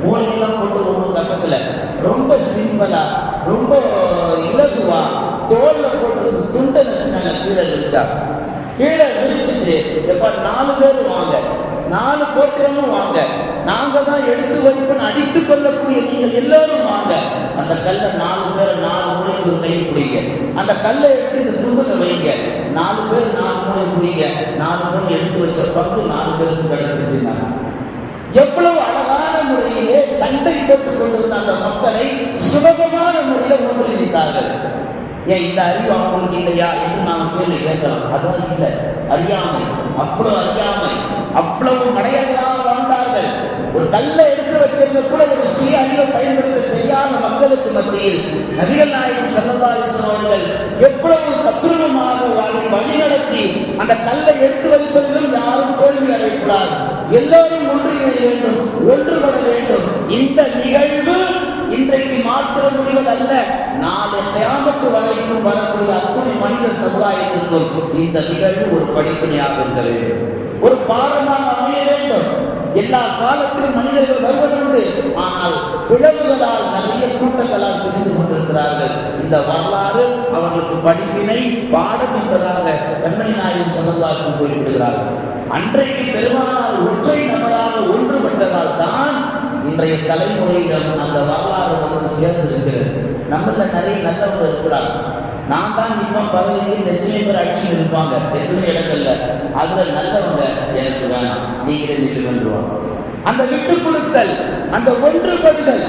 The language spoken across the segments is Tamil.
மூளையெல்லாம் போட்டு ரொம்ப கசக்கல, ரொம்ப சிம்பிளா, ரொம்ப இலகுவா தோல்ல போட்டு துண்டை நசினாங்க. கீழே விரிச்சா, கீழே விரிச்சுட்டு எப்ப 4 பேர் வாங்க, 4 கோத்திரமும் வாங்க, நாங்க தான் எடுத்து வைப்போம் அடித்துக் கொள்ளக்கூடிய நீங்கள் எல்லாரும் வாங்க. அந்த கல்லை 4 பேர் 4 மூலைக்கு ஒரு கை பிடிங்க. அந்த கல்லை எடுத்து இந்த துண்டுல வைங்க. 4 பேர் 4 மூலை பிடிங்க. 4 பேர் எடுத்து வச்ச பங்கு 4 பேருக்கு கிடைச்சிருந்தாங்க. எவ்வளவு அழகான முறையிலே சண்டை போட்டுக் கொண்டிருந்த அந்த மக்களை சுலபமான முறையில் ஒன்றிணைத்தார்கள். ஏன் இந்த அறிவு அவங்களுக்கு இல்லையா என்று நாம் கேள்வி கேட்கலாம். அதான் இல்லை, அறியாமை, அவ்வளவு அறியாமை, அவ்வளவு மடையர்களாக வாழ்ந்தார்கள். ஒரு கல்லை எடுத்து வைக்கிறது கூட ஒரு சுய அறிவை பயன்படுத்த தெரியாத மக்களுக்கு மத்தியில் நபிகள் நாயகம் ஸல்லல்லாஹு அலைஹி வஸல்லம் அவர்கள் எவ்வளவு தத்ரூபமாக வழிநடத்தி அந்த கல்லை எடுத்து வைப்பதிலும் யாரும் தோல்வி அடையக்கூடாது, எல்லாரும் ஒன்றிணைய வேண்டும், ஒன்றுபட வேண்டும். இந்த நிகழ்வு இன்றைக்கு மாற்ற முடிவதல்ல, நாளை கியாமத் வரைக்கும் வரக்கூடிய அத்துணை மனித சமுதாயத்திற்கும் இந்த நிகழ்வு ஒரு படிப்பினையாக இருக்க வேண்டும், ஒரு பாடமாக அமைய வேண்டும். எல்லா காலத்திலும் மனிதர்கள் வருவதுண்டு, ஆனால் பிளவுகளால் நிறைய கூட்டங்களால் பிரிந்து கொண்டிருக்கிறார்கள். இந்த வரலாறு அவர்களுக்கு படிப்பினை பாடம் என்பதாக கண்மணி நாயகம் ஸல்லல்லாஹு அலைஹி வஸல்லம் குறிப்பிடுகிறார்கள். அன்றைக்கு பெருமானார் ஒற்றை நபராக ஒன்றுபட்டதால் தான் இன்றைய தலைமுறையிடம் அந்த வரலாறு வந்து சேர்ந்திருக்கிறது. நம்மள நிறைய நல்லவங்க இருக்கிறாங்க. நான் தான் இப்போ பதவியில் எத்தனை பேர் ஆட்சியில் இருப்பாங்க, எத்தனை இடங்கள்ல, அதுல நல்லவங்க எனக்கு வேணாம், நீங்களே நின்று வந்துருவாங்க. அந்த விட்டு கொடுத்தல், அந்த ஒன்றுபடுதல்,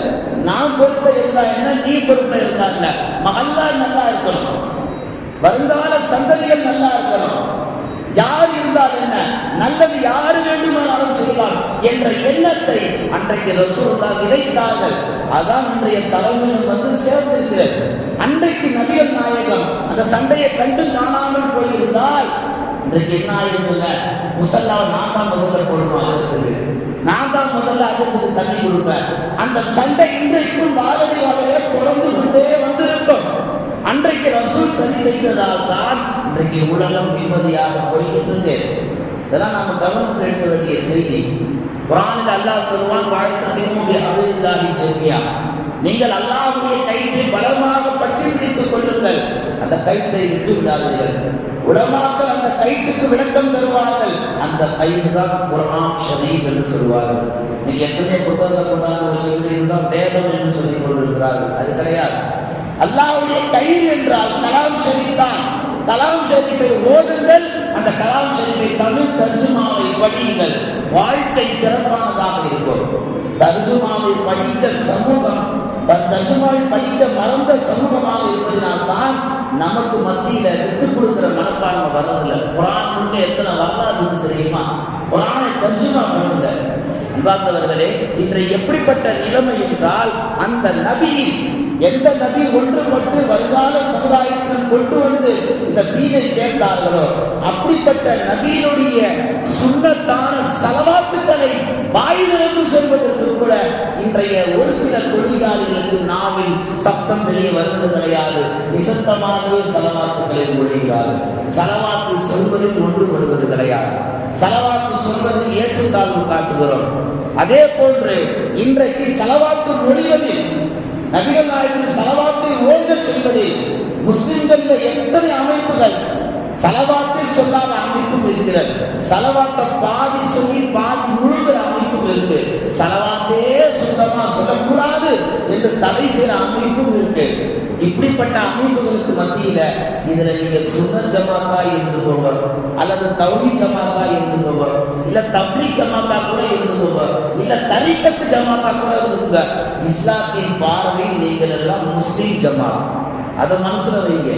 நான் பொறுப்பை இருந்தா என்ன, நீ பொறுப்பை இருந்தாங்க, மகல்லா நல்லா இருக்கணும், வருங்கால சந்ததிகள் நல்லா இருக்கணும், யார் இருந்தால் என்ன, நல்லது யாரு வேண்டுமானாலும் செய்யலாம் என்ற எண்ணத்தை அன்றைக்கு ரசூலுல்லாஹ் விதைத்தார்கள். அதான் இன்றைய தலைமையில் வந்து சேர்ந்திருக்கிறது. அன்றைக்கு நபிகள் நாயகம் அந்த சண்டையை கண்டு காணாமல் போயிருந்தால் இன்றைக்கு என்ன ஆயிருக்குங்க, முசல்லாவை நான் தான் முதல்ல போடுவேன், அகத்துக்கு நான் தான் முதல்ல அகத்துக்கு தண்ணி கொடுப்பேன். அந்த சண்டை இன்றைக்கும் வாழை வாழையே தொடர்ந்து கொண்டே வந்திருக்கும். அன்றைக்கு ரசூல் சரி செய்ததால் தான் இன்றைக்கு உலகம் நிம்மதியாக போய்கிட்டு இருக்கு. இதெல்லாம் நாம கவனத்தில் எடுக்க வேண்டிய செய்தி. குர்ஆனில் அல்லாஹ் சொல்வான், வாழ்த்து செய்யும் அல்லாஹி ஜமியா, நீங்கள் அல்லாஹ்வுடைய கயிற்றை பலமாக பற்றி பிடித்துக் கொள்ளுங்கள், அந்த கயிற்றை விட்டு விடாதீர்கள். உலமாக்கள் அந்த கயிற்றுக்கு விளக்கம் தருவார்கள். அந்த கயிறு தான் குர்ஆன் ஷரீஃப் என்று சொல்வார்கள். நீங்க எத்தனை புத்தகத்தை கொண்டாந்து வச்சுக்கிட்டு இதுதான் வேதம் என்று சொல்லிக் கொண்டிருக்கிறார்கள். அது கிடையாது. அல்லாஹ்வுடைய கயிறு என்றால் கலாம் ஷரீஃப் தான். கலாம் ஷரீஃபை ஓதுங்கள், அந்த கலாம் ஷரீஃபை தமிழ் தர்ஜுமாவை படியுங்கள், வாழ்க்கை சிறப்பானதாக இருக்கும். தர்ஜுமாவை படித்த சமூகம், தர்ஜுமாவை படிக்க மறந்த சமூகமாக இருப்பதனால் தான் நமக்கு மத்தியில விட்டுக் கொடுக்கிற மனப்பான்மை வரதில்லை. குர்ஆன் முன்னே எத்தனை வரலாறு தெரியுமா? குர்ஆனை தர்ஜுமா பண்ணுங்க. அன்பார்ந்தவர்களே, இன்றைய எப்படிப்பட்ட நிலைமை என்றால், அந்த நபி, எந்த நபி ஒன்றுபட்டு வருங்கால சமுதாயத்தில் கொண்டு வந்து இந்த தீனை சேர்ந்தார்களோ அப்படிப்பட்ட நபியினுடைய சுன்னத்தான ஸலவாத்துக்களை வாயிலிருந்து சொல்வதற்கு கூட இன்றைய ஒரு சில தொழிலாளிகளுக்கு நாவில் சப்தம் வெளியே வருவது கிடையாது. நிசப்தமாகவே ஸலவாத்துக்களை மொழிகிறார்கள். ஸலவாத்து சொல்வதில் ஒன்றுபடுவது கிடையாது. ஸலவாத்து சொல்வதில் ஏற்றுத்தாழ்வு காட்டுகிறோம். அதே போன்று இன்றைக்கு ஸலவாத்து மொழிவதில், நபிகள் நாயகம் ஸலவாத்தை ஓங்கச் சொல்வதில் முஸ்லிம்கள் எத்தனை அமைப்புகள் ஸலவாத்தை சொல்லாத அமைப்பும் இருக்கிறது. ஸலவாத்தை பாதி சொல்லி பாதி முழுகிற அமைப்பும் இருக்கு. ஸலவாத்தே சுத்தமா சொல்லக்கூடாது என்று தடை செய்கிற அமைப்பும் இருக்கு. இப்படிப்பட்ட அமைப்புகளுக்கு மத்தியில இதுல நீங்க சுன்னத் ஜமாத்தா இருந்து போங்க, அல்லது தௌஹீத் ஜமாத்தா இருந்து போங்க, இல்ல தப்லீக் ஜமாத்தா கூட இருந்து போங்க, இல்ல தரீகத் ஜமாத்தா கூட இருந்துங்க. இஸ்லாத்தின் பார்வையில் நீங்கள் எல்லாம் முஸ்லிம் ஜமாத். அதை மனசுல வைங்க.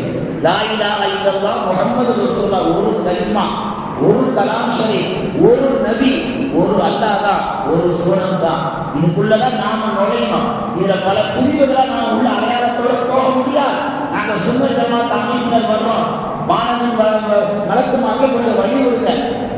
லா இலாஹ இல்லல்லாஹ் முஹம்மது ரசூலுல்லாஹ், ஒரு கலிமா, ஒரு கலாம் ஷரீஃப், ஒரு நபி, ஒரு அல்லாஹ் தான், ஒரு சூழல் தான். இதுக்குள்ளதான் நாம நுழையணும். இதுல பல பிரிவுகளா நாம் உள்ள அடையாளத்தோட போக முடியாது. நாங்க சுன்னத் ஜமாத் அமைப்பினர் வர்றோம், மாணவன் நடக்குமாங்க கொஞ்சம் வழி விடுங்க.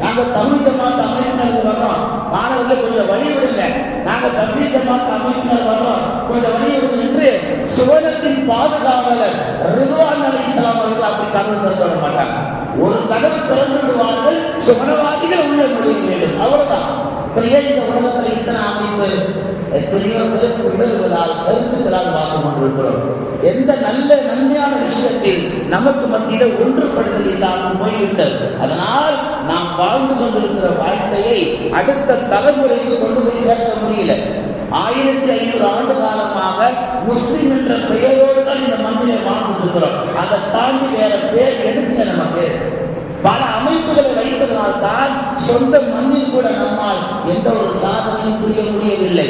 நாங்க தமிழ் ஜமாத் அமைப்பினருக்கு வர்றோம், மாணவர்களை கொஞ்சம் வழி விடுங்க. நாங்க தப்லீக் ஜமாத் அமைப்பினர் வர்றோம், கொஞ்சம் வழி விடுங்க என்று சுவனத்தின் பாதுகாவலர் ரிதுவான் அலைஹிஸ்ஸலாம் அவர்கள் அப்படி கதவு திறந்து விட மாட்டாங்க. ஒரு கதவு திறந்து விடுவார்கள், சுவனவாதிகள் உள்ள நுழைய வேண்டும், அவ்வளவுதான். ஏன் இந்த உலகத்தில் இத்தனை அமைப்பு எத்தனையோ பேர் உணர்வுகளால் கருத்துக்களால் பார்த்து கொண்டிருக்கிறோம். எந்த நல்ல நன்மையான விஷயத்தில் நமக்கு மத்தியில ஒன்றுபடுதல் இல்லாமல் போய்விட்டது. அதனால் நாம் வாழ்ந்து கொண்டிருக்கிற வாழ்க்கையை அடுத்த தலைமுறைக்கு கொண்டு போய் சேர்க்க முடியல. 1500 ஆண்டு காலமாக முஸ்லிம் என்ற பெயரோடு தான் இந்த மண்ணிலே வாழ்ந்து இருக்கிறோம். அதை தாண்டி வேற பேர் எதுக்குங்க நமக்கு? பல அமைப்புகளை வைத்ததனால்தான் சொந்த மண்ணில் கூட நம்மால் எந்த ஒரு சாதனையும் புரிய முடியவில்லை.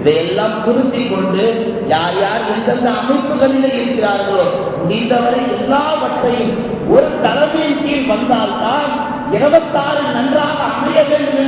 இதையெல்லாம் திருத்தி கொண்டு யார் யார் எந்தெந்த அமைப்புகளிலே இருக்கிறார்களோ முடிந்தவரை எல்லாவற்றையும் ஒரு தலைமையின் கீழ் வந்தால்தான் 26 நன்றாக அமைய வேண்டும்